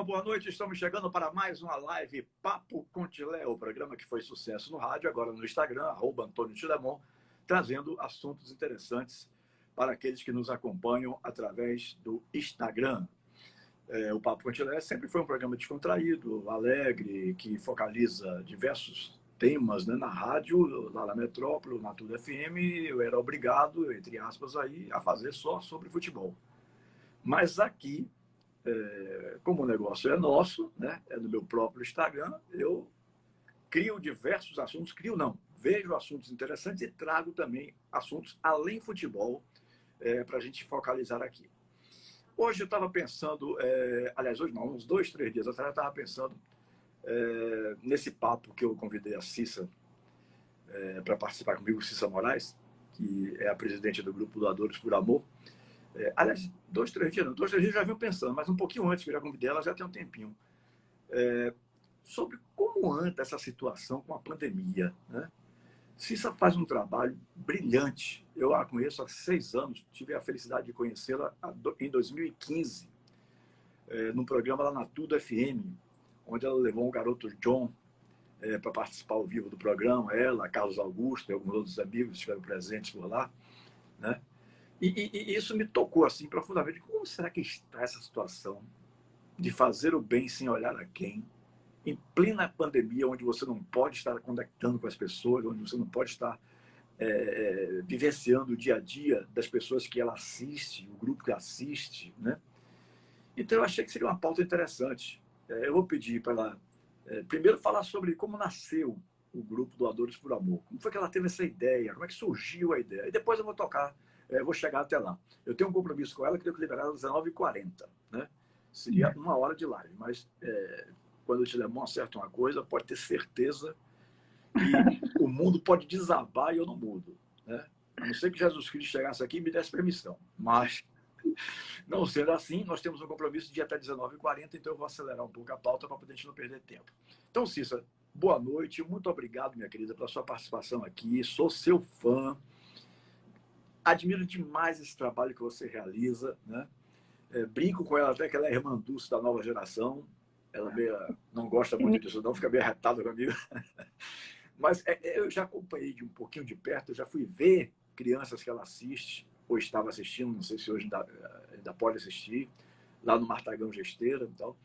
boa noite. Estamos chegando para mais uma live Papo com Tilé, o programa que foi sucesso no rádio, agora no Instagram, @AntônioTilemon, trazendo assuntos interessantes para aqueles que nos acompanham através do Instagram. O Papo com Tilé sempre foi um programa descontraído, alegre, que focaliza diversos temas, né, na rádio, lá na Metrópole, na Tudo FM. Eu era obrigado, entre aspas, aí, a fazer só sobre futebol. Mas aqui, como o negócio é nosso, né, é do meu próprio Instagram, eu crio diversos assuntos, vejo assuntos interessantes e trago também assuntos além futebol para a gente focalizar aqui. Hoje eu estava pensando, aliás, hoje não, uns 2, 3 dias atrás, eu estava pensando nesse papo que eu convidei a Cissa para participar comigo, Cissa Moraes, que é a presidente do Grupo Doadores por Amor. Aliás, 2, 3 dias eu já venho pensando, mas um pouquinho antes que eu já convidei ela, já tem um tempinho, sobre como anda essa situação com a pandemia, né? Cissa faz um trabalho brilhante. Eu a conheço há 6 anos, tive a felicidade de conhecê-la em 2015, num programa lá na Tudo FM, onde ela levou um garoto John para participar ao vivo do programa, ela, Carlos Augusto e alguns outros amigos estiveram presentes por lá, né? E isso me tocou assim profundamente. Como será que está essa situação de fazer o bem sem olhar a quem, em plena pandemia, onde você não pode estar conectando com as pessoas, onde você não pode estar vivenciando o dia a dia das pessoas que ela assiste, o grupo que assiste, né? Então eu achei que seria uma pauta interessante. Eu vou pedir para ela primeiro falar sobre como nasceu o grupo Doadores por Amor. Como foi que ela teve essa ideia? Como é que surgiu a ideia? E depois eu vou tocar, vou chegar até lá. Eu tenho um compromisso com ela que tenho que liberar às 19h40, né? Seria 1 hora de live, mas quando o Tilemon acerta uma coisa, pode ter certeza que o mundo pode desabar e eu não mudo, né? A não ser que Jesus Cristo chegasse aqui e me desse permissão. Mas, não sendo assim, nós temos um compromisso de até 19h40, então eu vou acelerar um pouco a pauta para a gente não perder tempo. Então, Cissa, boa noite. Muito obrigado, minha querida, pela sua participação aqui. Sou seu fã. Admiro demais esse trabalho que você realiza, né? Brinco com ela até que ela é irmã Dulce da nova geração. Ela não gosta muito disso, não, fica meio arretada comigo. Mas eu já acompanhei de um pouquinho de perto, eu já fui ver crianças que ela assiste, ou estava assistindo, não sei se hoje ainda pode assistir, lá no Martagão Gesteira e tal.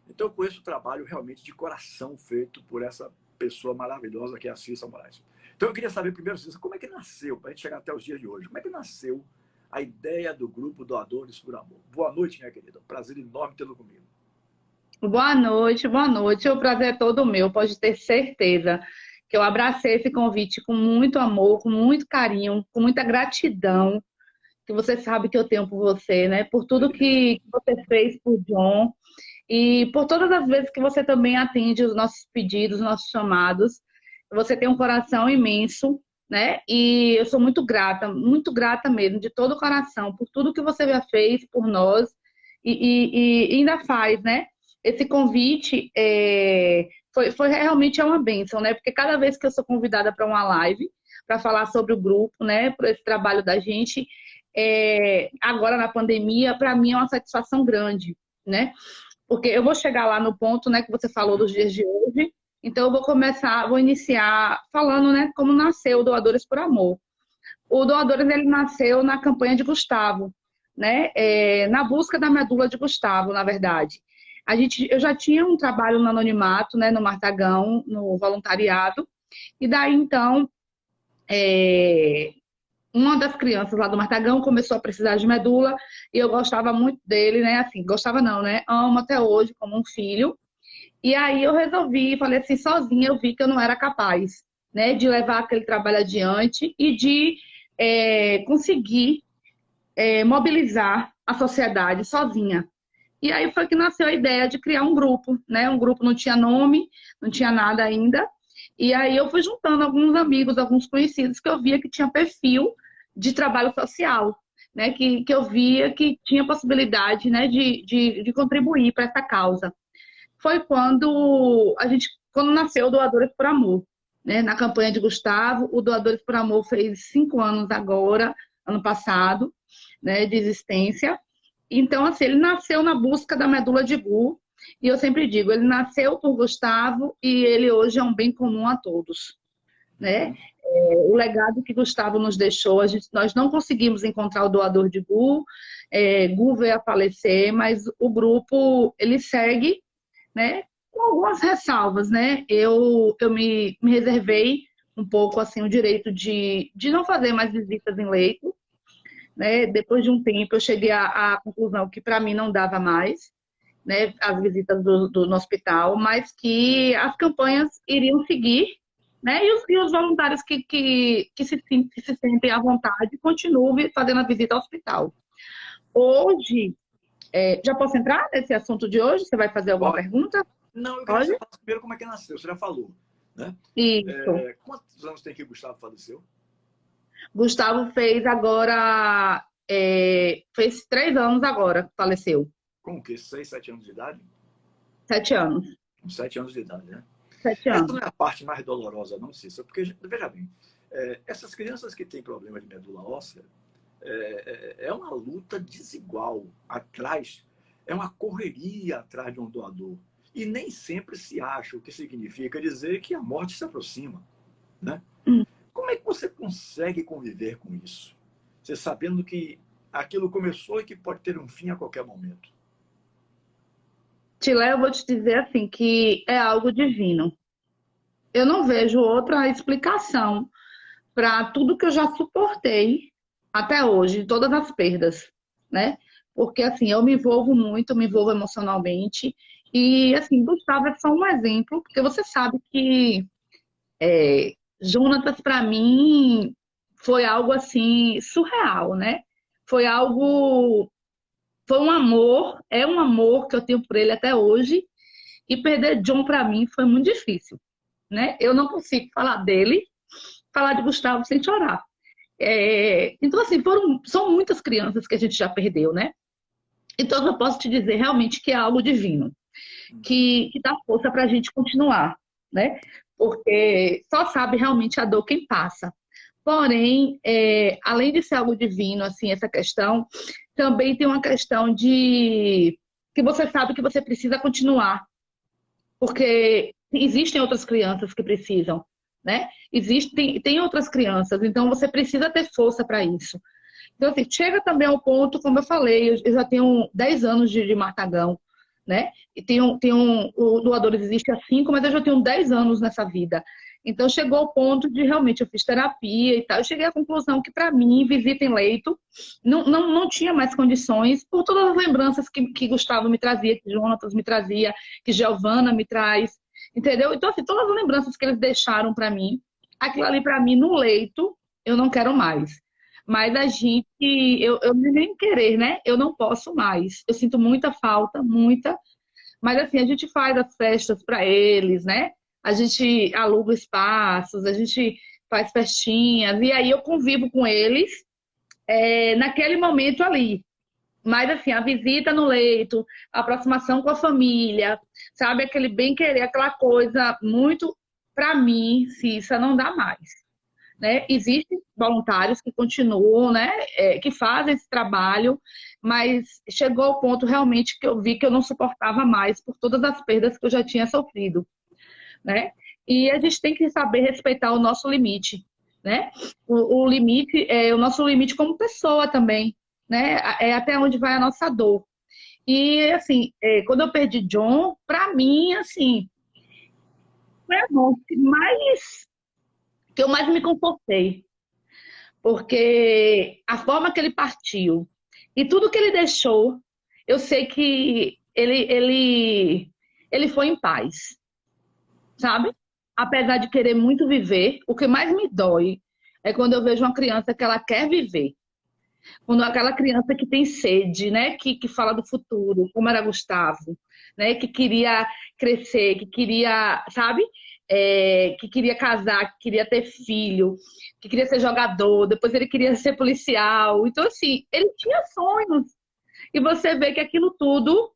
Então eu conheço o trabalho realmente de coração feito por essa pessoa maravilhosa que é a Cissa Moraes. Então eu queria saber primeiro, Cissa, como é que nasceu, para a gente chegar até os dias de hoje, como é que nasceu a ideia do grupo Doadores por Amor? Boa noite, minha querida. Um prazer enorme tê-lo comigo. Boa noite, boa noite. O prazer é todo meu, pode ter certeza que eu abracei esse convite com muito amor, com muito carinho, com muita gratidão, que você sabe que eu tenho por você, né? Por tudo que você fez por John e por todas as vezes que você também atende os nossos pedidos, os nossos chamados. Você tem um coração imenso, né? E eu sou muito grata mesmo, de todo o coração, por tudo que você já fez por nós e ainda faz, né? Esse convite foi realmente uma bênção, né? Porque cada vez que eu sou convidada para uma live, para falar sobre o grupo, né? Por esse trabalho da gente, agora na pandemia, para mim é uma satisfação grande, né? Porque eu vou chegar lá no ponto, né, que você falou dos dias de hoje. Então eu vou iniciar falando, né, como nasceu o Doadores por Amor. O Doadores, ele nasceu na campanha de Gustavo, né? Na busca da medula de Gustavo, na verdade. Eu já tinha um trabalho no anonimato, né, no Martagão, no voluntariado, e daí então uma das crianças lá do Martagão começou a precisar de medula e eu gostava muito dele, né? Assim, gostava não, né? Amo até hoje como um filho. E aí eu resolvi, falei assim, sozinha eu vi que eu não era capaz, né, de levar aquele trabalho adiante e de conseguir mobilizar a sociedade sozinha. E aí foi que nasceu a ideia de criar um grupo, né? Um grupo não tinha nome, não tinha nada ainda. E aí eu fui juntando alguns amigos, alguns conhecidos que eu via que tinha perfil de trabalho social, né? Que eu via que tinha possibilidade, né, de contribuir para essa causa. Foi quando nasceu o Doadores por Amor, né? Na campanha de Gustavo, o Doadores por Amor fez 5 anos agora, ano passado, né, de existência. Então, assim, ele nasceu na busca da medula de Gu E eu sempre digo, ele nasceu por Gustavo e ele hoje é um bem comum a todos, né? O legado que Gustavo nos deixou, nós não conseguimos encontrar o doador de Gu, Gu veio a falecer, mas o grupo, ele segue, né? Com algumas ressalvas, né? Eu me reservei um pouco, assim, o direito de não fazer mais visitas em leito, né? Depois de um tempo, eu cheguei à conclusão que para mim não dava mais, né? As visitas no hospital, mas que as campanhas iriam seguir, né? E os voluntários que se sentem à vontade continuam fazendo a visita ao hospital. Hoje, já posso entrar nesse assunto de hoje? Você vai fazer alguma Pode. pergunta? Não, eu queria que Pode? você falasse primeiro como é que nasceu. Você já falou, né? Isso. Quantos anos tem que o Gustavo faleceu? Gustavo fez agora, fez 3 anos agora, que faleceu. Com o quê? 6, 7 anos de idade? 7 anos. Com 7 anos de idade, né? 7 anos. Essa não é a parte mais dolorosa, não, Cícero, porque, veja bem, essas crianças que têm problema de medula óssea, é uma luta desigual atrás, é uma correria atrás de um doador. E nem sempre se acha, o que significa dizer que a morte se aproxima, né? Como é que você consegue conviver com isso? Você sabendo que aquilo começou e que pode ter um fim a qualquer momento. Tilé, eu vou te dizer assim, que é algo divino. Eu não vejo outra explicação para tudo que eu já suportei até hoje, todas as perdas, né? Porque, assim, eu me envolvo muito, me envolvo emocionalmente. E, assim, Gustavo é só um exemplo, porque você sabe que Jonatas, para mim, foi algo, assim, surreal, né? Foi algo... Foi um amor, é um amor que eu tenho por ele até hoje. E perder John, para mim, foi muito difícil, né? Eu não consigo falar dele, falar de Gustavo sem chorar. Então, assim, são muitas crianças que a gente já perdeu, né? Então, eu posso te dizer realmente que é algo divino, que dá força para a gente continuar, né? Porque só sabe realmente a dor quem passa. Porém, além de ser algo divino, assim, essa questão, também tem uma questão de que você sabe que você precisa continuar, porque existem outras crianças que precisam, né? Tem outras crianças, então você precisa ter força para isso. Então, assim, chega também ao ponto, como eu falei, eu já tenho 10 anos de Martagão, né? E o Doadores existe há 5, mas eu já tenho 10 anos nessa vida. Então, chegou ao ponto de realmente eu fiz terapia e tal. Eu cheguei à conclusão que, para mim, visita em leito não tinha mais condições, por todas as lembranças que Gustavo me trazia, que Jonatas me trazia, que Giovana me traz, entendeu? Então, assim, todas as lembranças que eles deixaram para mim, aquilo ali para mim no leito, eu não quero mais. Mas a gente, eu nem querer, né? Eu não posso mais. Eu sinto muita falta, muita. Mas assim, a gente faz as festas para eles, né? A gente aluga espaços, a gente faz festinhas, e aí eu convivo com eles naquele momento ali. Mas assim, a visita no leito, a aproximação com a família, sabe? Aquele bem-querer, aquela coisa muito, para mim, Cissa, não dá mais. Né? Existem voluntários que continuam, né? Que fazem esse trabalho, mas chegou ao ponto realmente que eu vi que eu não suportava mais por todas as perdas que eu já tinha sofrido, né? E a gente tem que saber respeitar o nosso limite, né? O limite é o nosso limite como pessoa também, né? É até onde vai a nossa dor. E assim, quando eu perdi John, para mim, assim, foi a morte mais que eu mais me confortei, porque a forma que ele partiu e tudo que ele deixou, eu sei que ele foi em paz, sabe? Apesar de querer muito viver, o que mais me dói é quando eu vejo uma criança que ela quer viver. Quando aquela criança que tem sede, né? Que fala do futuro, como era Gustavo, né? Que queria crescer, que queria, sabe? Que queria casar, que queria ter filho, que queria ser jogador, depois ele queria ser policial. Então, assim, ele tinha sonhos. E você vê que aquilo tudo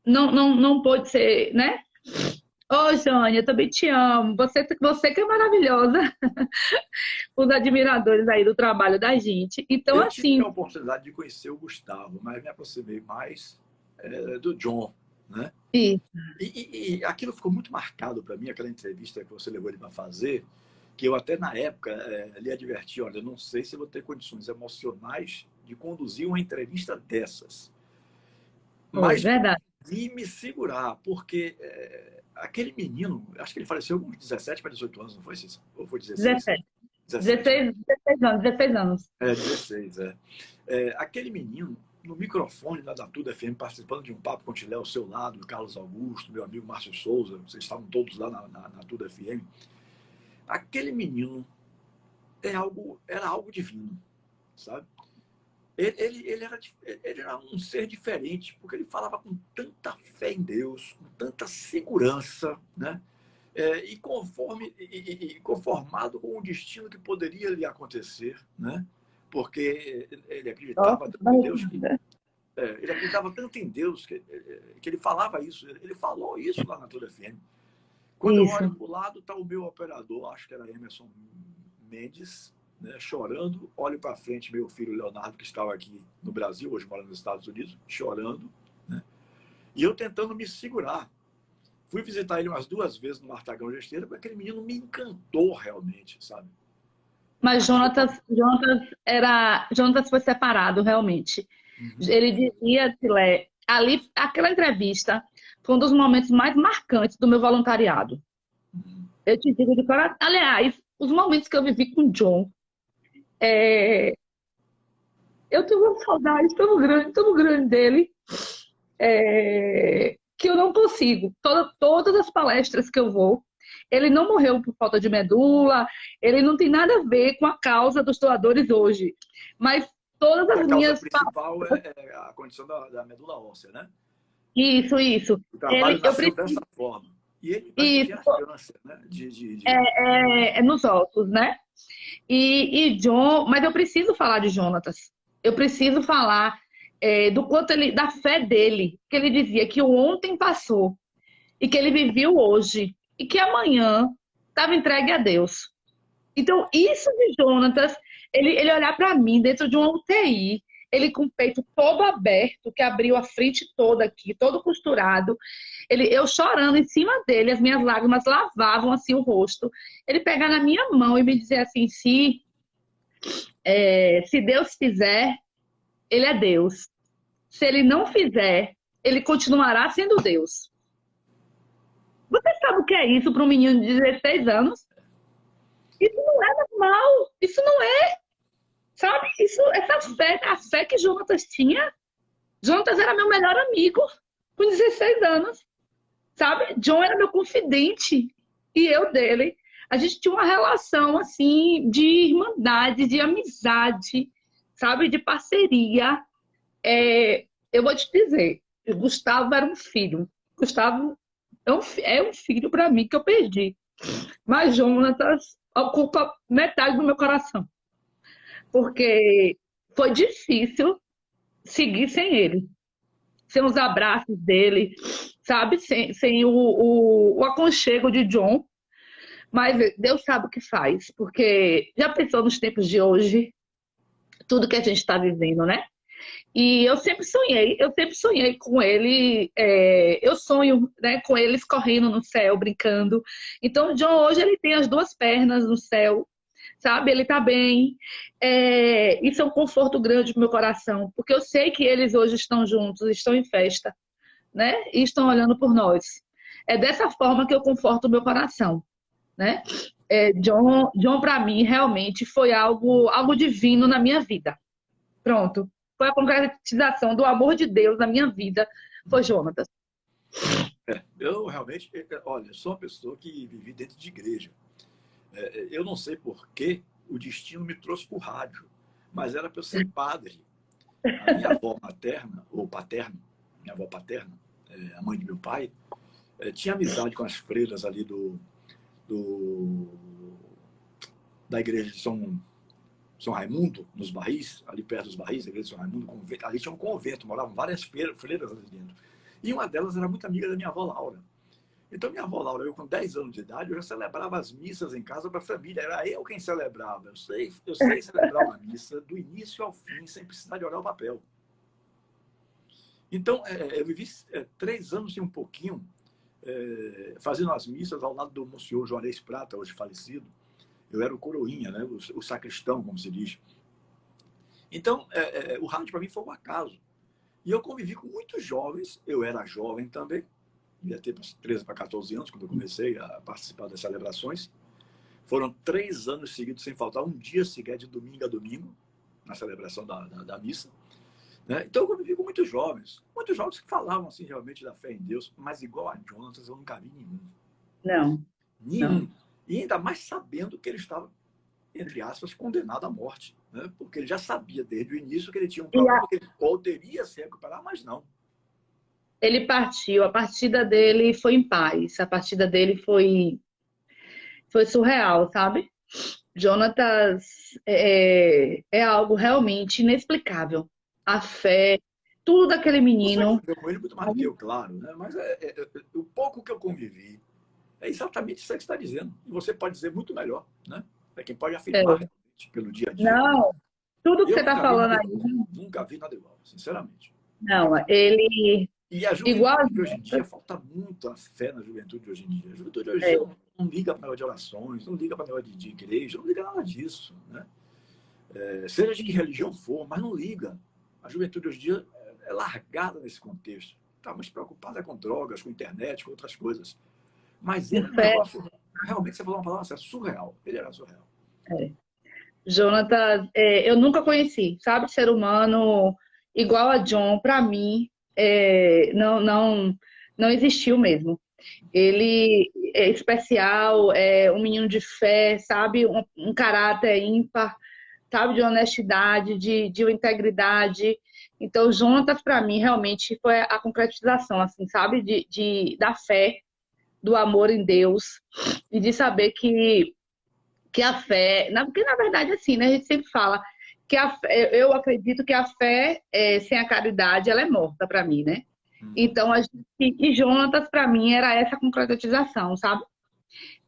não pôde ser, né? Ô, Jônia, eu também te amo. Você que é maravilhosa. Os admiradores aí do trabalho da gente. Então, Eu tive assim, a oportunidade de conhecer o Gustavo, mas me aproximei mais do John, né? E, E aquilo ficou muito marcado para mim, aquela entrevista que você levou ele para fazer, que eu até na época lhe adverti, olha, eu não sei se eu vou ter condições emocionais de conduzir uma entrevista dessas. foi Mas verdade. consegui me segurar, porque aquele menino, acho que ele faleceu com 17 para 18 anos, não foi, Cícero? Ou foi 16? 17. 17, né? 16 anos, 16 anos. 16, aquele menino, no microfone lá da Tudo FM, participando de um papo com o Tilé ao seu lado, o Carlos Augusto, meu amigo Márcio Souza, vocês estavam todos lá na Tudo FM. Aquele menino era algo divino, sabe? Ele era um ser diferente, porque ele falava com tanta fé em Deus, com tanta segurança, né? E conformado com o destino que poderia lhe acontecer, né? Porque ele Nossa, acreditava tanto em Deus imagina. ele acreditava tanto em Deus que ele falava isso, ele falou isso lá na Tudo FM. Quando eu olho Isso, para o lado, está o meu operador, acho que era Emerson Mendes, né, chorando. Olho para frente, meu filho Leonardo, que estava aqui no Brasil, hoje mora nos Estados Unidos, chorando. Né, e eu tentando me segurar. Fui visitar ele umas 2 vezes no Martagão Gesteira, porque aquele menino me encantou realmente, sabe? mas Aquilo. Jonatas foi separado, realmente. Uhum, Ele dizia, Tilé, ali, aquela entrevista foi um dos momentos mais marcantes do meu voluntariado. uhum. Eu te digo de coração. Aliás, os momentos que eu vivi com o John, eu tenho uma saudade tão grande dele, que eu não consigo. Todas as palestras que eu vou, ele não morreu por falta de medula, ele não tem nada a ver com a causa dos doadores hoje. Mas todas E a as causa minhas. principal é a condição da medula óssea, né? Isso. O trabalho Eu nasceu preciso. dessa forma. E ele parece que Isso, tinha chance, né? é nos ossos, né? E John, mas eu preciso falar de Jonatas. Eu preciso falar do quanto ele, da fé dele, que ele dizia que o ontem passou e que ele viveu hoje e que amanhã estava entregue a Deus. Então, isso de Jonatas, ele olhar para mim dentro de uma UTI, ele com o peito todo aberto, que abriu a frente toda aqui, todo costurado, eu chorando em cima dele, as minhas lágrimas lavavam assim o rosto. Ele pegar na minha mão e me dizer assim: se Deus fizer, ele é Deus. Se ele não fizer, ele continuará sendo Deus. Você sabe o que é isso para um menino de 16 anos? Isso não é normal. Isso não é, sabe? Essa fé, a fé que Jonatas tinha. Jonatas era meu melhor amigo com 16 anos, sabe? John era meu confidente e eu dele. A gente tinha uma relação assim de irmandade, de amizade, sabe? De parceria. Eu vou te dizer, Gustavo era um filho. Gustavo é um filho para mim que eu perdi. Mas Jonatas ocupa metade do meu coração. Porque foi difícil seguir sem ele. Sem os abraços dele, sabe? Sem o aconchego de John. Mas Deus sabe o que faz. Porque já pensou nos tempos de hoje, tudo que a gente está vivendo, né? E eu sempre sonhei com ele, eu sonho, né, com eles correndo no céu, brincando. Então, o John hoje ele tem as duas pernas no céu, sabe? Ele tá bem. Isso é um conforto grande pro meu coração, porque eu sei que eles hoje estão juntos, estão em festa, né? E estão olhando por nós. É dessa forma que eu conforto o meu coração, né? John para mim realmente foi algo divino na minha vida. Pronto. Foi a concretização do amor de Deus na minha vida. Foi Jonatas. Eu realmente, olha, sou uma pessoa que vivi dentro de igreja. Eu não sei por que o destino me trouxe para o rádio, mas era para eu ser padre. A minha avó materna, ou paterna, minha avó paterna, a mãe de meu pai, tinha amizade com as freiras ali do, da igreja de São Raimundo, nos Barris, ali perto dos Barris, a igreja de São Raimundo, convento. Ali tinha um convento, moravam várias freiras ali dentro. E uma delas era muito amiga da minha avó Laura. Então, minha avó Laura, eu com 10 anos de idade, eu já celebrava as missas em casa para a família. Era eu quem celebrava. Eu sei celebrar uma missa do início ao fim, sem precisar de olhar o papel. Então, eu vivi 3 anos e um pouquinho fazendo as missas ao lado do Monsenhor Juarez Prata, hoje falecido. Eu era o coroinha, né? O sacristão, como se diz. Então, o rádio para mim foi um acaso. E eu convivi com muitos jovens, eu era jovem também, devia ter 13 para 14 anos, quando eu comecei a participar das celebrações. Foram 3 anos seguidos, sem faltar um dia sequer, de domingo a domingo, na celebração da missa. Né? Então eu convivi com muitos jovens que falavam assim, realmente da fé em Deus, mas igual a Jonatas eu nunca vi nenhum. Não. Nenhum. Não. E ainda mais sabendo que ele estava, entre aspas, condenado à morte. Né? Porque ele já sabia desde o início que ele tinha um problema, que ele poderia se recuperar, mas não. Ele partiu, a partida dele foi em paz, a partida dele foi surreal, sabe? Jonatas é algo realmente inexplicável. A fé, tudo daquele menino. Você conviveu com ele muito mais do que eu, claro, né? Mas o pouco que eu convivi é exatamente isso que você está dizendo. E você pode dizer muito melhor, né? É quem pode afirmar pelo dia a dia. Não, tudo que você está falando aí. Nunca vi nada igual, sinceramente. Não, ele. E a juventude de hoje em dia, falta muito a fé na juventude de hoje em dia. A juventude de hoje em dia não liga para o negócio de orações, não liga para o negócio de igreja, não liga nada disso, né? Seja de que religião for, mas não liga. A juventude hoje em dia é largada nesse contexto. Está muito preocupada com drogas, com internet, com outras coisas. Mas ele realmente, você falou uma palavra surreal. Ele era surreal. Jonatas, eu nunca conheci, sabe? Ser humano igual a John, para mim, não existiu mesmo. Ele é especial, é um menino de fé, sabe? Um caráter ímpar, sabe? De honestidade, de integridade. Então, Jonatas, para mim, realmente foi a concretização, assim, sabe? Da fé, do amor em Deus e de saber que a fé... Porque, na verdade, assim, né? A gente sempre fala que eu acredito que a fé, sem a caridade, ela é morta para mim, né? Então, e Jonatas, para mim, era essa concretização, sabe?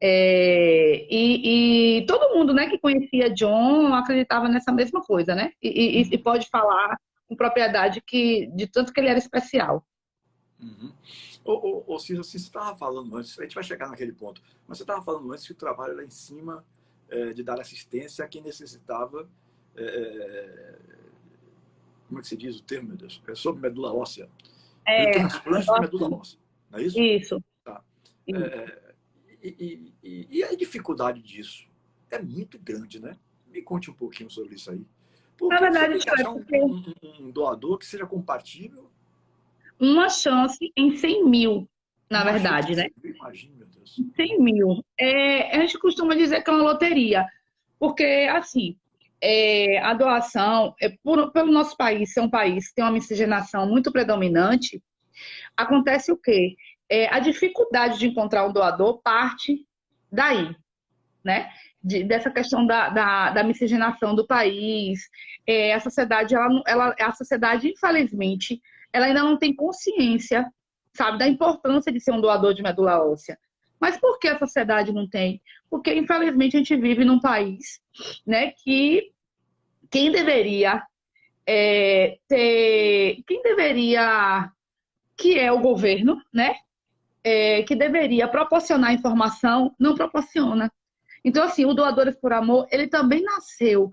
E todo mundo, né, que conhecia John acreditava nessa mesma coisa, né? E pode falar com propriedade de tanto que ele era especial. Cícero, você estava falando antes, a gente vai chegar naquele ponto, mas você estava falando antes que o trabalho lá em cima de dar assistência a quem necessitava, como é que se diz o termo, meu Deus? Sobre medula óssea. O transplante de medula óssea, não é isso? Isso. Tá. E a dificuldade disso é muito grande, né? Me conte um pouquinho sobre isso aí. Porque na verdade, você tem que achar um doador que seja compatível. Uma chance em 100 mil, na verdade, né? Imagina, meu Deus. 100 mil. A gente costuma dizer que é uma loteria, porque, assim, a doação, pelo nosso país ser um país que tem uma miscigenação muito predominante, acontece o quê? A dificuldade de encontrar um doador parte daí, né? Dessa questão da miscigenação do país. A sociedade, a sociedade, infelizmente, ela ainda não tem consciência, sabe, da importância de ser um doador de medula óssea. Mas por que a sociedade não tem? Porque, infelizmente, a gente vive num país, né, que quem deveria que é o governo, né, que deveria proporcionar informação, não proporciona. Então, assim, o Doadores por Amor, ele também nasceu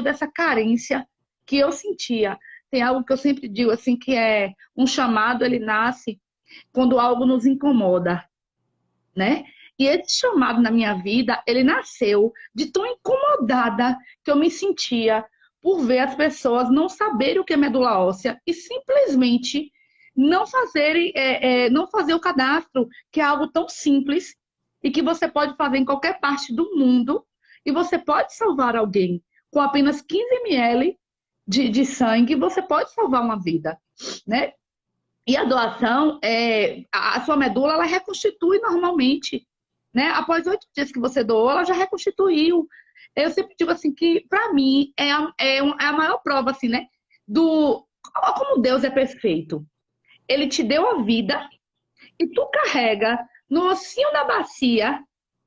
dessa carência que eu sentia. Tem algo que eu sempre digo, assim, que é um chamado, ele nasce quando algo nos incomoda, né? E esse chamado na minha vida, ele nasceu de tão incomodada que eu me sentia por ver as pessoas não saberem o que é medula óssea e simplesmente não fazer o cadastro, que é algo tão simples e que você pode fazer em qualquer parte do mundo e você pode salvar alguém. Com apenas 15 ml de sangue, você pode salvar uma vida, né? E a doação, a sua medula, ela reconstitui normalmente, né? Após 8 dias que você doou, ela já reconstituiu. Eu sempre digo assim que, para mim, é a maior prova, assim, né? Como Deus é perfeito. Ele te deu a vida e tu carrega no ossinho da bacia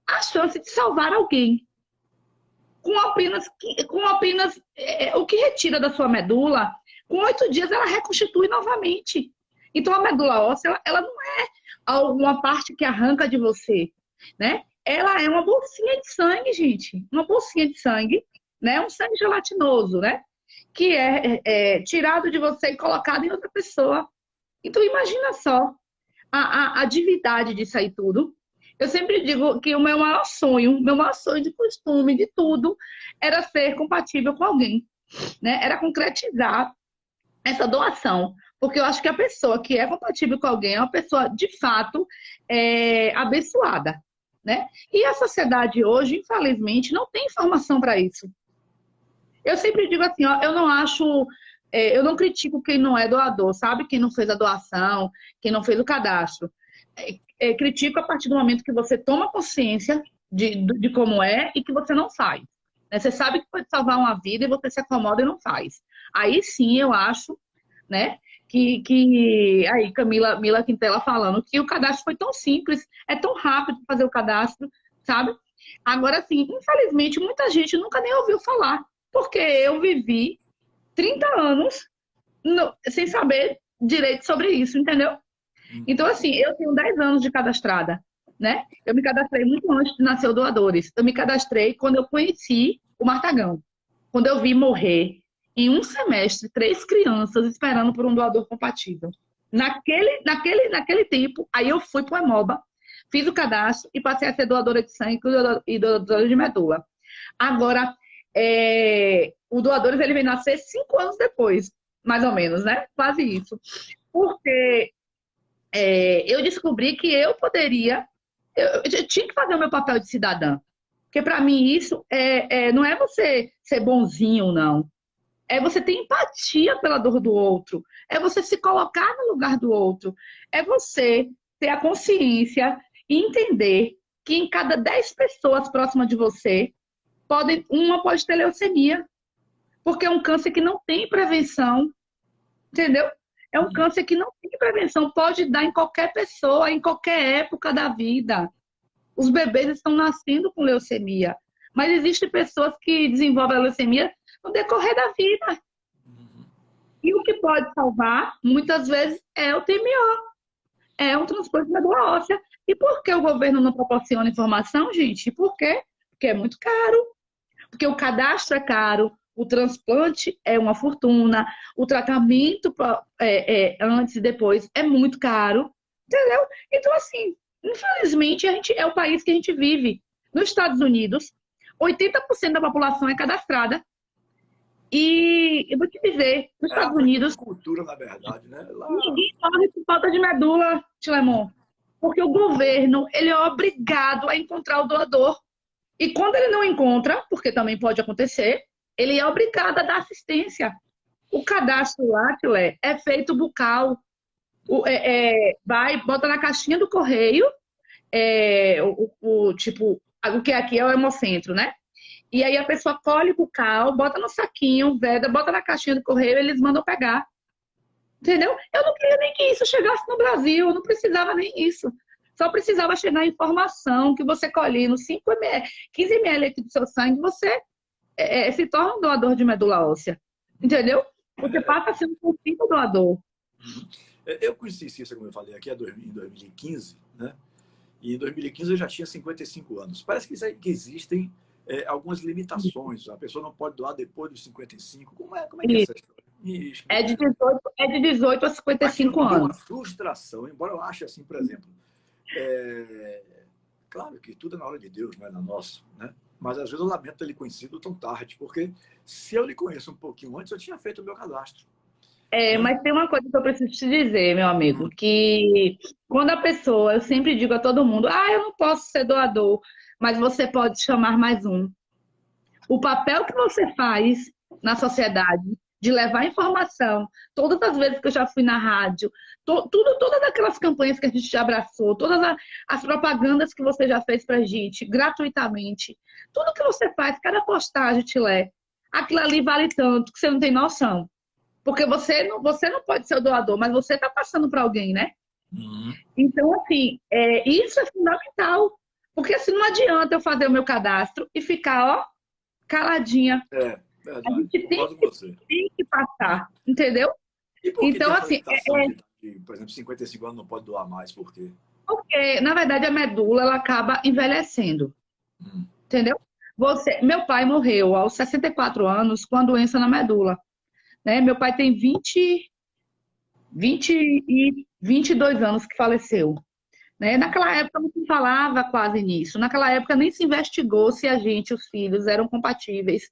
a chance de salvar alguém. Com apenas o que retira da sua medula Com 8 dias, ela reconstitui novamente. Então, a medula óssea, ela não é alguma parte que arranca de você, né? Ela é uma bolsinha de sangue, gente. Uma bolsinha de sangue, né? Um sangue gelatinoso, né? Que é tirado de você e colocado em outra pessoa. Então, imagina só a divindade disso aí tudo. Eu sempre digo que o meu maior sonho de costume, de tudo, era ser compatível com alguém, né? Era concretizar essa doação. Porque eu acho que a pessoa que é compatível com alguém é uma pessoa, de fato, abençoada, né? E a sociedade hoje, infelizmente, não tem informação para isso. Eu sempre digo assim, ó, eu não acho, eu não critico quem não é doador, sabe? Quem não fez a doação, quem não fez o cadastro. Critico a partir do momento que você toma consciência de como é e que você não faz. Né? Você sabe que pode salvar uma vida e você se acomoda e não faz. Aí sim eu acho, né? Aí, Mila Quintela falando que o cadastro foi tão simples, é tão rápido fazer o cadastro, sabe? Agora, sim, infelizmente, muita gente nunca nem ouviu falar, porque eu vivi 30 anos sem saber direito sobre isso, entendeu? Então, assim, eu tenho 10 anos de cadastrada, né? Eu me cadastrei muito antes de nascer o Doadores. Eu me cadastrei quando eu conheci o Martagão. Quando eu vi morrer em um semestre 3 crianças esperando por um doador compatível. Naquele tempo, aí eu fui para o Hemoba, fiz o cadastro e passei a ser doadora de sangue e doadora de medula. Agora, o Doadores ele vem nascer 5 anos depois, mais ou menos, né? Quase isso. Porque eu descobri que eu poderia, eu tinha que fazer o meu papel de cidadã. Porque para mim isso não é você ser bonzinho, não. É você ter empatia pela dor do outro. É você se colocar no lugar do outro. É você ter a consciência e entender que em cada 10 pessoas próximas de você, uma pode ter leucemia. Porque é um câncer que não tem prevenção. Entendeu? É um câncer que não tem prevenção. Pode dar em qualquer pessoa, em qualquer época da vida. Os bebês estão nascendo com leucemia. Mas existem pessoas que desenvolvem a leucemia no decorrer da vida. E o que pode salvar, muitas vezes, é o TMO. É um transplante de medula óssea. E por que o governo não proporciona informação, gente? Por quê? Porque é muito caro. Porque o cadastro é caro, o transplante é uma fortuna, o tratamento antes e depois é muito caro. Entendeu? Então, assim, infelizmente, é o país que a gente vive. Nos Estados Unidos, 80% da população é cadastrada. E eu vou te dizer, nos Estados Unidos, cultura, na verdade, né? Ninguém morre por falta de medula, Tilemon. Porque o governo, ele é obrigado a encontrar o doador. E quando ele não encontra, porque também pode acontecer, ele é obrigado a dar assistência. O cadastro lá, Tilé, é feito bucal. Bota na caixinha do correio, o que aqui é o hemocentro, né? E aí a pessoa colhe o bucal, bota no saquinho, veda, bota na caixinha do correio, eles mandam pegar. Entendeu? Eu não queria nem que isso chegasse no Brasil, eu não precisava nem isso. Só precisava chegar a informação que você colhe no 5 ml, 15 ml aqui do seu sangue, você se torna um doador de medula óssea. Entendeu? Você passa a ser um possível doador. Eu conheci Cissa, como eu falei, aqui em 2015, né? E em 2015 eu já tinha 55 anos. Parece que existem algumas limitações. A pessoa não pode doar depois dos 55. Como é que é essa história? É de 18 a 55 anos. Uma frustração, embora eu ache assim, por exemplo, claro que tudo é na hora de Deus, não é na nossa, né? Mas às vezes eu lamento ter lhe conhecido tão tarde, porque se eu lhe conheço um pouquinho antes, eu tinha feito o meu cadastro. Mas tem uma coisa que eu preciso te dizer, meu amigo, que quando a pessoa, eu sempre digo a todo mundo, eu não posso ser doador, mas você pode chamar mais um. O papel que você faz na sociedade de levar informação, todas as vezes que eu já fui na rádio, todas aquelas campanhas que a gente já abraçou, todas as propagandas que você já fez pra gente, gratuitamente, tudo que você faz, cada postagem, Tilé, aquilo ali vale tanto que você não tem noção. Porque você não pode ser o doador, mas você está passando para alguém, né? Então, assim, isso é fundamental. Porque assim, não adianta eu fazer o meu cadastro e ficar, caladinha. A Verdade, gente concordo com você. tem que passar, entendeu? E por que tem Então, essa assim, limitação de idade? Por exemplo, 55 anos não pode doar mais, por quê? porque, na verdade, a medula, ela acaba envelhecendo, Hum. entendeu? Meu pai morreu aos 64 anos com a doença na medula, né? Meu pai tem 22 anos que faleceu, né? Naquela época não se falava quase nisso. Naquela época nem se investigou se a gente, os filhos, eram compatíveis.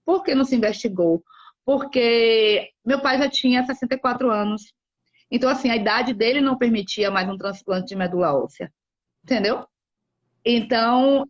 Por que não se investigou? Porque meu pai já tinha 64 anos. Então, assim, a idade dele não permitia mais um transplante de medula óssea, entendeu? Então,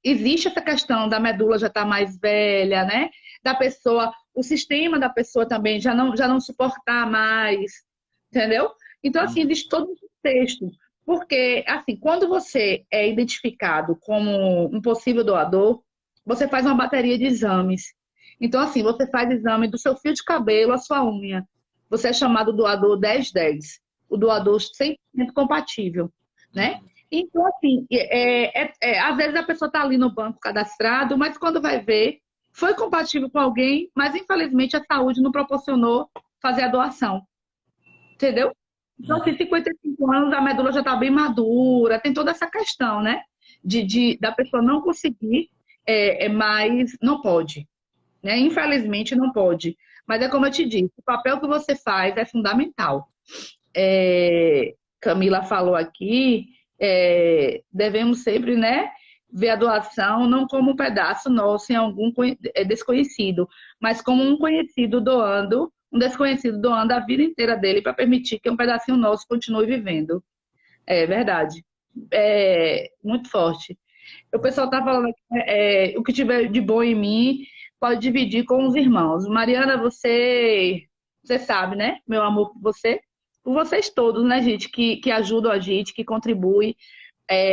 existe essa questão da medula já estar mais velha, né? Da pessoa, o sistema da pessoa também já não suportar mais, entendeu? Então, assim, Hum. existe todo um contexto. Porque, assim, quando você é identificado como um possível doador, você faz uma bateria de exames. Então, assim, você faz exame do seu fio de cabelo à sua unha. Você é chamado doador 10-10, o doador 100% compatível, né? Hum. Então, assim, às vezes a pessoa está ali no banco cadastrado, mas quando vai ver, foi compatível com alguém, mas infelizmente a saúde não proporcionou fazer a doação, entendeu? Então, assim, Uhum. 55 anos, a medula já está bem madura, tem toda essa questão, né? Da pessoa não conseguir, mas não pode, né? Infelizmente não pode. Mas é como eu te disse, o papel que você faz é fundamental. Camila falou aqui, devemos sempre, né, ver a doação não como um pedaço nosso em algum desconhecido, mas como um desconhecido doando a vida inteira dele para permitir que um pedacinho nosso continue vivendo. É verdade. É muito forte. O pessoal está falando aqui, o que tiver de bom em mim pode dividir com os irmãos. Mariana, você sabe, né? Meu amor por vocês todos, né, gente, que ajudam a gente, que contribuem.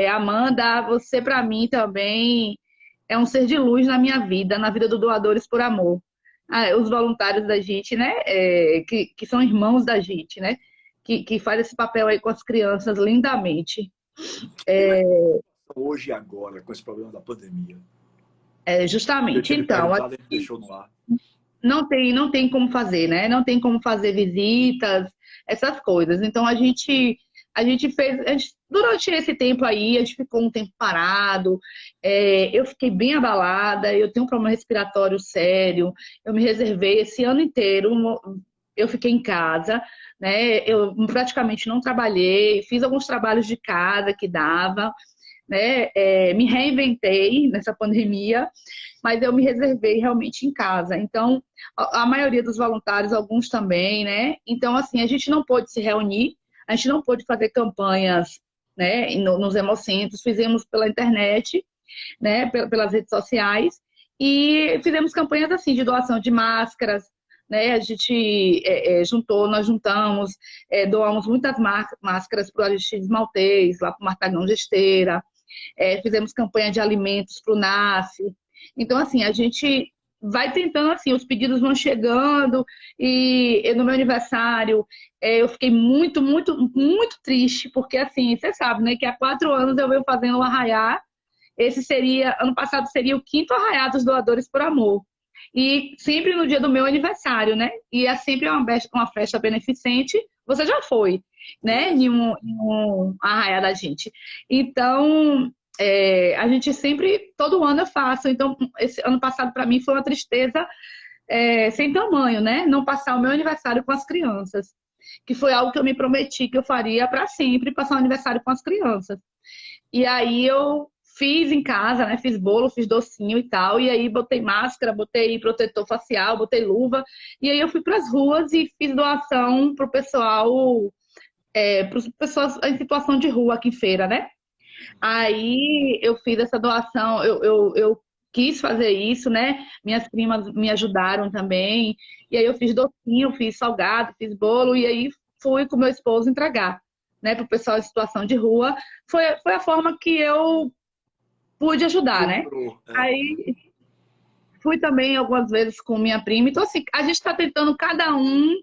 Amanda, você para mim também é um ser de luz na minha vida, na vida do Doadores por Amor. Os voluntários da gente, né, que são irmãos da gente, né, que faz esse papel aí com as crianças lindamente. Como é que está hoje e agora com esse problema da pandemia? Eu Justamente, tinha me então, perguntado, a gente deixou no ar. não tem como fazer, né? Não tem como fazer visitas, essas coisas. Então a gente fez, durante esse tempo aí, a gente ficou um tempo parado. Eu fiquei bem abalada, eu tenho um problema respiratório sério, eu me reservei esse ano inteiro, eu fiquei em casa, né? Eu praticamente não trabalhei, fiz alguns trabalhos de casa que dava, né? Me reinventei nessa pandemia, mas eu me reservei realmente em casa. Então, a maioria dos voluntários, alguns também, né? Então, assim, a gente não pôde se reunir, a gente não pôde fazer campanhas, né, nos hemocentros, fizemos pela internet, né, pelas redes sociais, e fizemos campanhas assim de doação de máscaras, né? A gente nós juntamos, doamos muitas máscaras para o Aristides Maltês, lá para o Martagão de Esteira, fizemos campanha de alimentos para o NAF. Então, assim, a gente vai tentando, assim, os pedidos vão chegando e no meu aniversário eu fiquei muito, muito, muito triste, porque, assim, você sabe, né, que há 4 anos eu venho fazendo o Arraiá. Ano passado seria o quinto Arraiá dos Doadores por Amor. E sempre no dia do meu aniversário, né? E é sempre uma festa beneficente. Você já foi, né? Em um arraiá da gente. Então, a gente sempre, todo ano eu faço. Então, esse ano passado para mim foi uma tristeza sem tamanho, né? Não passar o meu aniversário com as crianças. Que foi algo que eu me prometi que eu faria para sempre, passar o aniversário com as crianças. E aí eu fiz em casa, né? Fiz bolo, fiz docinho e tal. E aí botei máscara, botei protetor facial, botei luva. E aí eu fui para as ruas e fiz doação pro pessoal, para as pessoas em situação de rua aqui em Feira, né? Aí eu fiz essa doação, eu quis fazer isso, né? Minhas primas me ajudaram também. E aí eu fiz docinho, fiz salgado, fiz bolo, e aí fui com meu esposo entregar, né, para o pessoal em situação de rua. Foi a forma que eu pude ajudar, né? Lembrou. Aí fui também algumas vezes com minha prima. Então, assim, a gente está tentando cada um.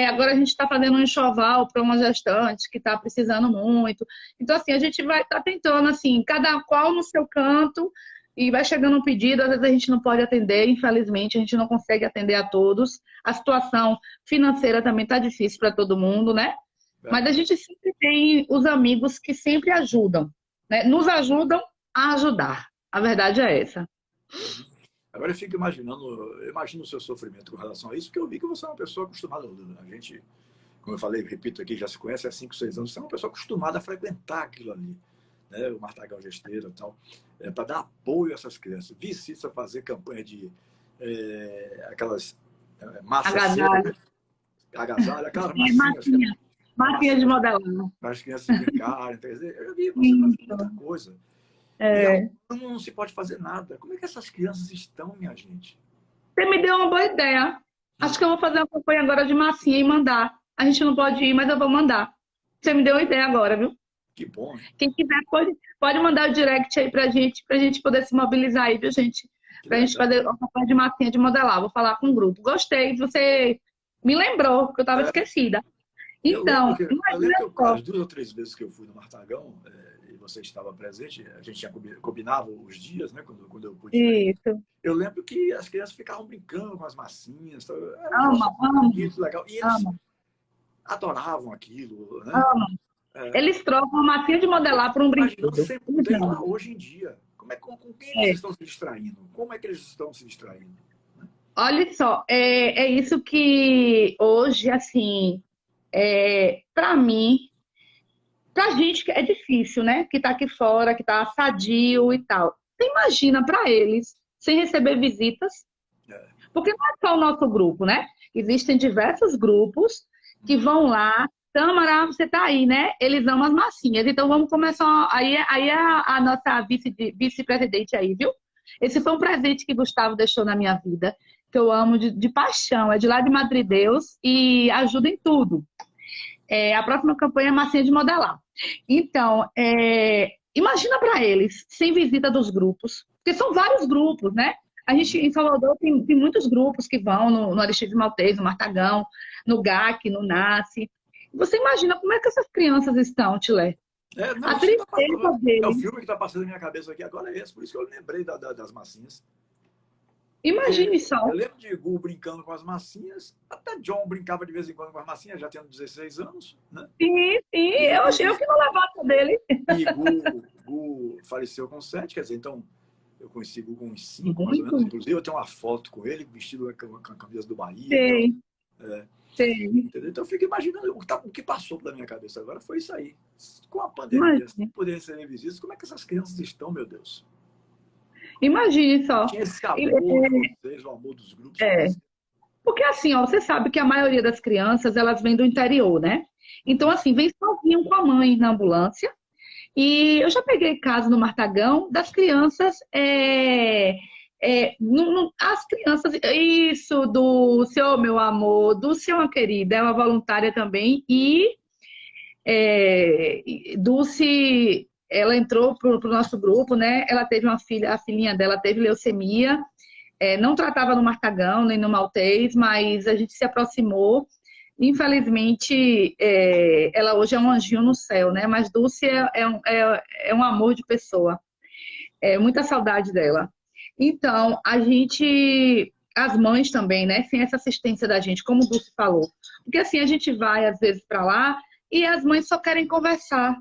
Agora a gente está fazendo um enxoval para uma gestante que está precisando muito. Então, assim, a gente vai estar tentando, assim, cada qual no seu canto, e vai chegando um pedido, às vezes a gente não pode atender, infelizmente, a gente não consegue atender a todos. A situação financeira também está difícil para todo mundo, né? Mas a Verdade. gente sempre tem os amigos que sempre ajudam, né? Nos ajudam a ajudar. A verdade é essa. Uhum. Agora eu fico imaginando, eu imagino o seu sofrimento com relação a isso, porque eu vi que você é uma pessoa acostumada, a gente, como eu falei, repito aqui, já se conhece há 5, 6 anos, você é uma pessoa acostumada a frequentar aquilo ali, né? O Martagão Gesteira e tal, para dar apoio a essas crianças. Vi Cissa fazer campanha de aquelas massa cera, Agasalho. né? Agasalho, aquelas É, massinhas, que é massinha de massinhas modelar. para as crianças brincarem. Quer dizer, eu vi você fazendo muita Isso. coisa. E agora É. não se pode fazer nada. Como é que essas crianças estão, minha gente? Você me deu uma boa ideia. Acho que eu vou fazer uma campanha agora de massinha e mandar. A gente não pode ir, mas eu vou mandar. Você me deu uma ideia agora, viu? Que bom, hein? Quem quiser pode mandar o direct aí pra gente poder se mobilizar aí, viu, gente? Que Pra gente legal. fazer uma campanha de massinha de modelar. Vou falar com o grupo. Gostei, você me lembrou, porque eu estava É, esquecida. eu lembro Então, que imagina só. as 2 ou 3 vezes que eu fui no Martagão, e você estava presente, a gente tinha combinava os dias, né, quando eu podia ir. Isso. Eu lembro que as crianças ficavam brincando com as massinhas, tá? Era um Ama, negócio ama, bonito, legal. E eles ama, adoravam aquilo, né? ama. Eles trocam a massinha de Eu modelar por fico um imaginando brinquedo. sem Eles poder ir lá amam. hoje em dia. Com quem eles É. estão se distraindo? Como é que eles estão se distraindo? Olha só, é isso que hoje, assim, para mim, pra gente que é difícil, né? Que tá aqui fora, que tá sadio e tal. Você imagina para eles, sem receber visitas, É. porque não é só o nosso grupo, né? Existem diversos grupos que Uhum. vão lá. Tamara, você tá aí, né? Eles amam as massinhas. Então vamos começar. Aí é a nossa vice-presidente aí, viu? Esse foi um presente que Gustavo deixou na minha vida, que eu amo de paixão. É de lá de Madrid Deus e ajuda em tudo. A próxima campanha é massinha de modelar. Então, imagina para eles, sem visita dos grupos, porque são vários grupos, né? A gente, Uhum. em Salvador, tem muitos grupos que vão no Aristides Maltês, no Martagão, no GAC, no NASCE. Você imagina como é que essas crianças estão, Tilé? Não, A isso que tá tristeza passando. É o deles. filme que está passando na minha cabeça aqui agora é esse, por isso que eu lembrei das massinhas. Porque Imagine só. eu lembro de Gu brincando com as massinhas, até John brincava de vez em quando com as massinhas, já tendo 16 anos, né? Sim, sim, eu E, que não levanto dele. e Gu faleceu com 7, quer dizer, então eu conheci Gu com uns 5, mais ou menos. Muito. Inclusive, eu tenho uma foto com ele vestido com a camisa do Bahia e tal. Sei, sei. Entendeu? Então eu fico imaginando o que passou pela minha cabeça agora foi isso aí. Com a pandemia, sem Imagine, poder receber visitas, como é que essas crianças estão, meu Deus? imagine só. Tinha esse E, amor de vocês, o amor dos grupos com é, vocês. Porque assim, ó, você sabe que a maioria das crianças, elas vêm do interior, né? Então, Uhum. assim, vem sozinho com a mãe na ambulância. E eu já peguei caso no Martagão das crianças, as crianças, isso, Dulce, oh, meu amor, Dulce é uma querida, é uma voluntária também, Dulce, ela entrou pro nosso grupo, né? Ela teve uma filha, a filhinha dela teve leucemia, não tratava no Martagão nem no Maltês, mas a gente se aproximou. Infelizmente, ela hoje é um anjinho no céu, né? Mas Dulce é um amor de pessoa. Muita saudade dela. Então, as mães também, né? Sem essa assistência da gente, como o Dulce falou. Porque assim, a gente vai às vezes para lá e as mães só querem conversar.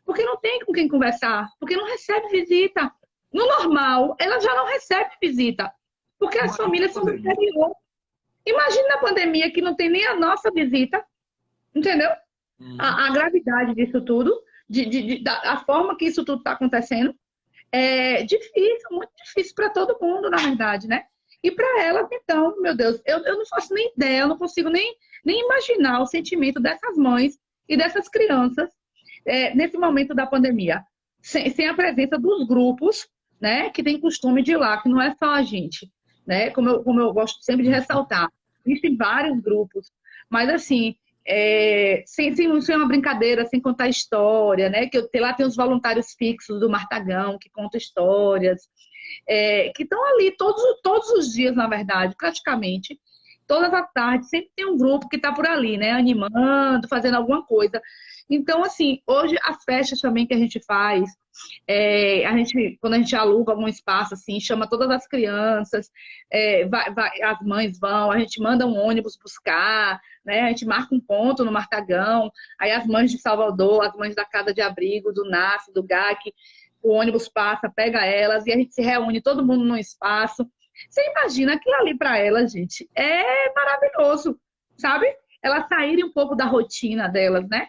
Porque não tem com quem conversar, porque não recebe visita. No normal, ela já não recebe visita, porque as Imagina a famílias são do pandemia. interior. Imagina na pandemia que não tem nem a nossa visita, entendeu? Uhum. A gravidade disso tudo, a forma que isso tudo está acontecendo, é difícil, muito difícil para todo mundo, na verdade, né? E para elas, então, meu Deus, eu não faço nem ideia, eu não consigo nem imaginar o sentimento dessas mães e dessas crianças nesse momento da pandemia, sem a presença dos grupos, né, que tem costume de ir lá, que não é só a gente, né, como eu gosto sempre de ressaltar. Existem vários grupos, mas assim, sem uma brincadeira, sem contar história, né, lá tem os voluntários fixos do Martagão, que contam histórias, que estão ali todos os dias, na verdade, praticamente. todas as tardes, sempre tem um grupo que está por ali, né? Animando, fazendo alguma coisa. Então, assim, hoje as festas também que a gente faz, quando a gente aluga algum espaço, assim, chama todas as crianças, as mães vão, a gente manda um ônibus buscar, né? A gente marca um ponto no Martagão, aí as mães de Salvador, as mães da Casa de Abrigo, do NAF, do GAC, o ônibus passa, pega elas e a gente se reúne todo mundo num espaço. Você imagina aquilo ali para elas, gente, é maravilhoso, sabe? Elas saírem um pouco da rotina delas, né?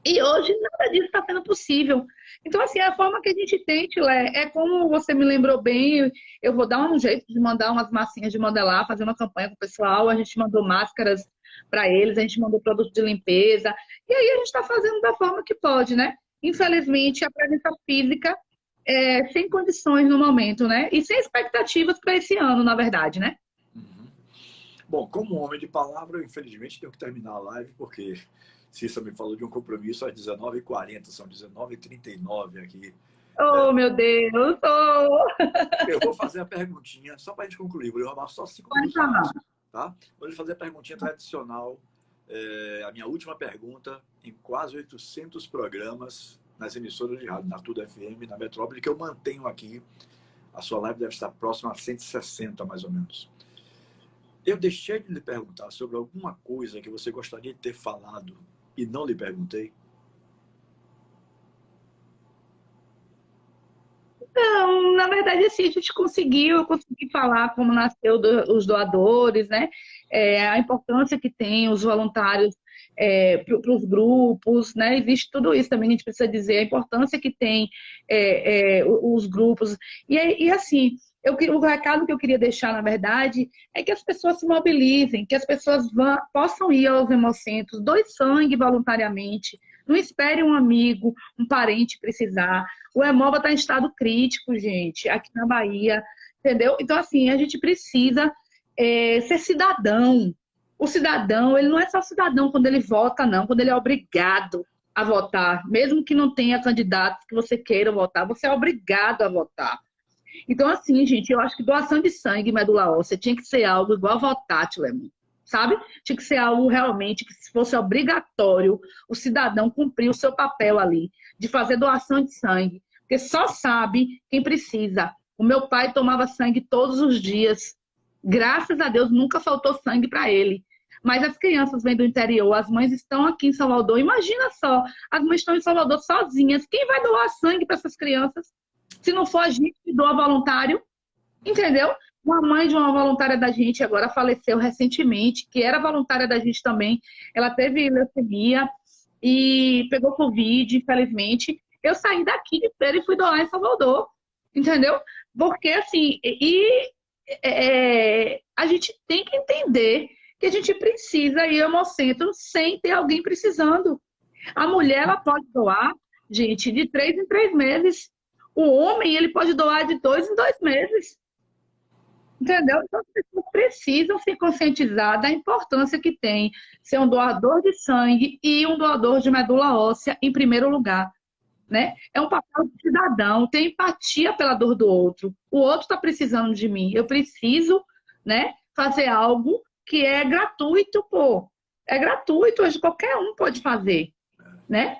E hoje nada disso está sendo possível. Então, assim, a forma que a gente tem, Tilé, é como você me lembrou bem, eu vou dar um jeito de mandar umas massinhas de modelar, fazer uma campanha com o pessoal, a gente mandou máscaras para eles, a gente mandou produto de limpeza, e aí a gente está fazendo da forma que pode, né? Infelizmente, a presença física é sem condições no momento, né? E sem expectativas para esse ano, na verdade, né? Uhum. Bom, como homem de palavra, eu infelizmente tenho que terminar a live, porque Cissa me falou de um compromisso às 19h40, são 19h39 aqui. Oh, meu Deus! Oh! Eu vou fazer a perguntinha, só para a gente concluir, vou levar só 5 Pode minutos mais. falar. Tá? Vou fazer a perguntinha tradicional, a minha última pergunta, em quase 800 programas nas emissoras de rádio, na Tudo FM, na Metrópole, que eu mantenho aqui. A sua live deve estar próxima a 160, mais ou menos. Eu deixei de lhe perguntar sobre alguma coisa que você gostaria de ter falado e não lhe perguntei? Não, na verdade, assim, a gente conseguiu, eu consegui falar como nasceu os doadores, né? A importância que tem os voluntários para os grupos, né? Existe tudo isso também, a gente precisa dizer, a importância que tem os grupos. E assim, o recado que eu queria deixar, na verdade, é que as pessoas se mobilizem, que as pessoas possam ir aos hemocentros, doe sangue voluntariamente, não espere um amigo, um parente precisar. O Hemova está em estado crítico, gente, aqui na Bahia, entendeu? Então, assim, a gente precisa ser cidadão. O cidadão, ele não é só cidadão quando ele vota, não, quando ele é obrigado a votar. Mesmo que não tenha candidatos que você queira votar, você é obrigado a votar. Então, assim, gente, eu acho que doação de sangue e medula óssea tinha que ser algo igual votar, Tilemon, sabe? Tinha que ser algo realmente que, se fosse obrigatório, o cidadão cumprir o seu papel ali, de fazer doação de sangue, porque só sabe quem precisa. O meu pai tomava sangue todos os dias. Graças a Deus, nunca faltou sangue para ele. Mas as crianças vêm do interior, as mães estão aqui em Salvador. Imagina só, as mães estão em Salvador sozinhas. Quem vai doar sangue para essas crianças? Se não for a gente que doa voluntário, entendeu? Uma mãe de uma voluntária da gente agora faleceu recentemente, que era voluntária da gente também. Ela teve leucemia e pegou Covid, infelizmente. Eu saí daqui de feira e fui doar em Salvador, entendeu? Porque, assim, a gente tem que entender que a gente precisa ir ao hemocentro sem ter alguém precisando. A mulher, ela pode doar, gente, de 3 em 3 meses. O homem, ele pode doar de 2 em 2 meses. Entendeu? Então, as pessoas precisam se conscientizar da importância que tem ser um doador de sangue e um doador de medula óssea em primeiro lugar. Né? É um papel de cidadão, ter empatia pela dor do outro. O outro está precisando de mim. Eu preciso, né, fazer algo que é gratuito, pô. É gratuito, hoje qualquer um pode fazer. Né?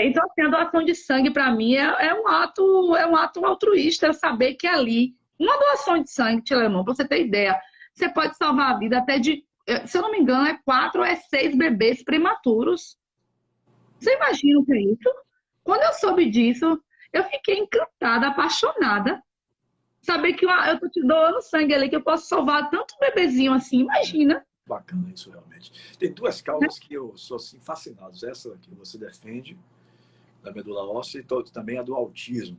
Então, assim, a doação de sangue, para mim, é um ato altruísta, eu saber que ali, uma doação de sangue, Tilemão, para você ter ideia, você pode salvar a vida até de, se eu não me engano, 4 ou 6 bebês prematuros. Você imagina o que é isso? Quando eu soube disso, eu fiquei encantada, apaixonada. Saber que eu tô te doando sangue ali, que eu posso salvar tanto bebezinho assim, imagina. Bacana isso, realmente. Tem duas causas que eu sou assim, fascinado. Essa que você defende, da medula óssea, e também a do autismo,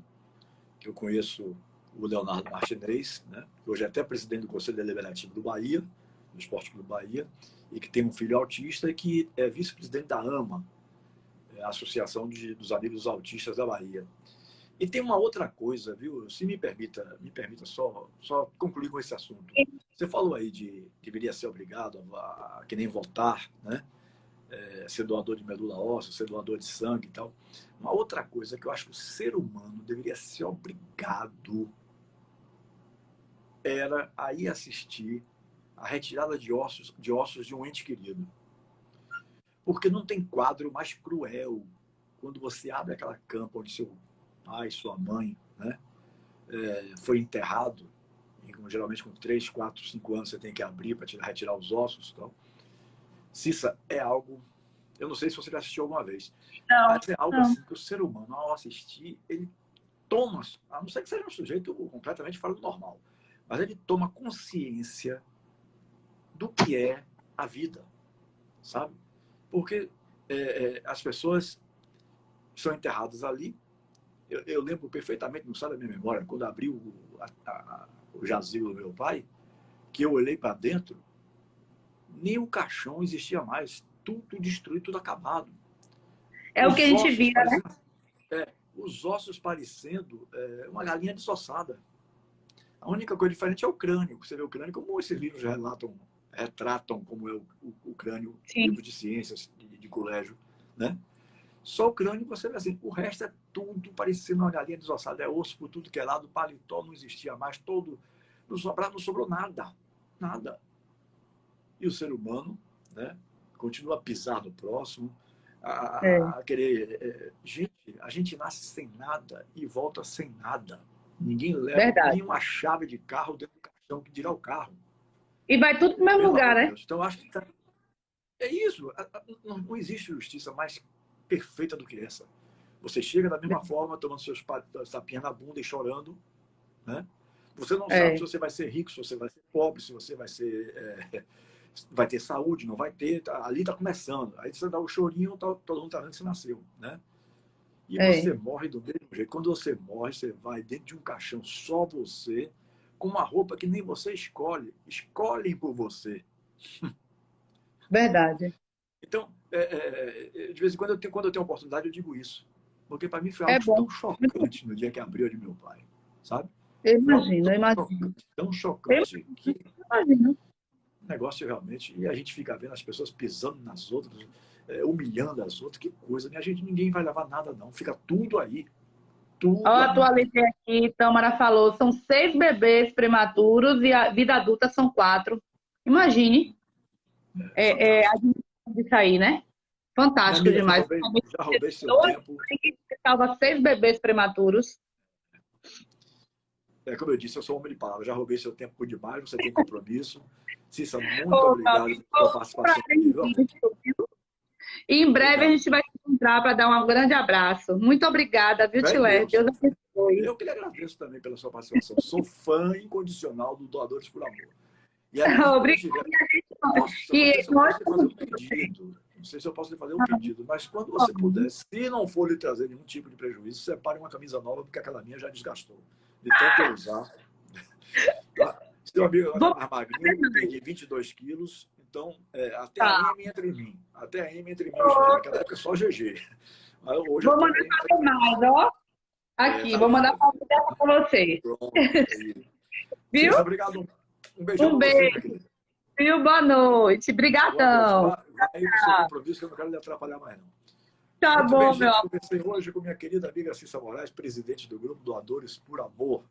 que eu conheço o Leonardo Martinez, né? Que hoje é até presidente do Conselho Deliberativo do Bahia, do Esporte Clube Bahia, e que tem um filho autista e que é vice-presidente da AMA, a Associação dos Amigos Autistas da Bahia. E tem uma outra coisa, viu? Se me permita só concluir com esse assunto. Você falou aí de deveria ser obrigado a que nem votar, né? Ser doador de medula óssea, ser doador de sangue e tal. Uma outra coisa que eu acho que o ser humano deveria ser obrigado era a ir assistir a retirada de ossos de um ente querido. Porque não tem quadro mais cruel quando você abre aquela campa onde seu pai, sua mãe, né, foi enterrado, e, geralmente com 3, 4, 5 anos você tem que abrir para retirar os ossos. Então, Cissa, é algo... Eu não sei se você já assistiu alguma vez, Não, mas é algo não. assim que o ser humano, ao assistir, ele toma, a não ser que seja um sujeito completamente fora do normal, mas ele toma consciência do que é a vida, sabe? Porque as pessoas são enterradas ali. Eu lembro perfeitamente, não sai da minha memória, quando abriu o jazigo do meu pai, que eu olhei para dentro, nem o caixão existia mais, tudo destruído, tudo acabado. É o que a gente vira, né? Os ossos parecendo uma galinha desossada. A única coisa diferente é o crânio. Você vê o crânio como esses livros retratam como é o crânio, livro de ciências de colégio, né? Só o crânio você vê assim. O resto é tudo parecendo uma galinha desossada. É osso por tudo que é lado, paletó não existia mais, todo... Não sobrou nada. Nada. E o ser humano, né, continua a pisar no próximo, a querer... Gente, a gente nasce sem nada e volta sem nada. Ninguém leva nenhuma chave de carro dentro do caixão, que dirá o carro. E vai tudo pro mesmo lugar, né? Então, eu acho que é isso. Não existe justiça mais perfeita do que essa. Você chega da mesma forma, tomando seus tapinhas na bunda e chorando, né? Você não sabe se você vai ser rico, se você vai ser pobre, se você vai ter saúde, não vai ter. Ali está começando. Aí você dá o chorinho, todo mundo está vendo que você nasceu, né? E você morre do mesmo jeito. Quando você morre, você vai dentro de um caixão, só você, com uma roupa que nem você escolhe. Escolhem por você. Verdade. Então, de vez em quando eu tenho oportunidade, eu digo isso. Porque para mim foi algo tão chocante no dia que abriu de meu pai. Sabe? Eu imagino, eu imagino. Tão chocante que o negócio realmente... E a gente fica vendo as pessoas pisando nas outras, humilhando as outras. Que coisa, né? Ninguém vai levar nada, não. Fica tudo aí. Tudo aí. Atualizei aqui, Tâmara falou, são 6 bebês prematuros e a vida adulta são 4. Imagine. A gente disso aí, né? Fantástico amiga, demais. Já roubei seu tempo. Salva 6 bebês prematuros. Como eu disse, eu sou homem de palavra. Já roubei seu tempo por demais, você tem compromisso. Cissa, muito obrigado pela participação. E em breve a gente vai se encontrar para dar um grande abraço. Muito obrigada, viu, Tilé? Deus abençoe. Eu que lhe agradeço também pela sua participação. Sou fã incondicional do Doadores por Amor. E obrigada. Não sei se eu posso lhe fazer um pedido, mas quando você puder, se não for lhe trazer nenhum tipo de prejuízo, separe uma camisa nova, porque aquela minha já desgastou. De tanto eu usar. Seu amigo agora mais magrinho, perdi 22 quilos, então até a M entra em mim. Até a M entra em mim. Naquela época só GG. Mas hoje vou mandar para mais, ó. Aqui, vou mandar para você. Pronto, viu? Cissa, obrigado. Um beijão. Um beijo. Viu? Boa noite. Obrigadão. Vai aí pro seu compromisso, que eu não quero lhe atrapalhar mais, não. Tá muito bom, bem, gente. meu amor. Conversei hoje com minha querida amiga Cissa Moraes, presidente do Grupo Doadores por Amor.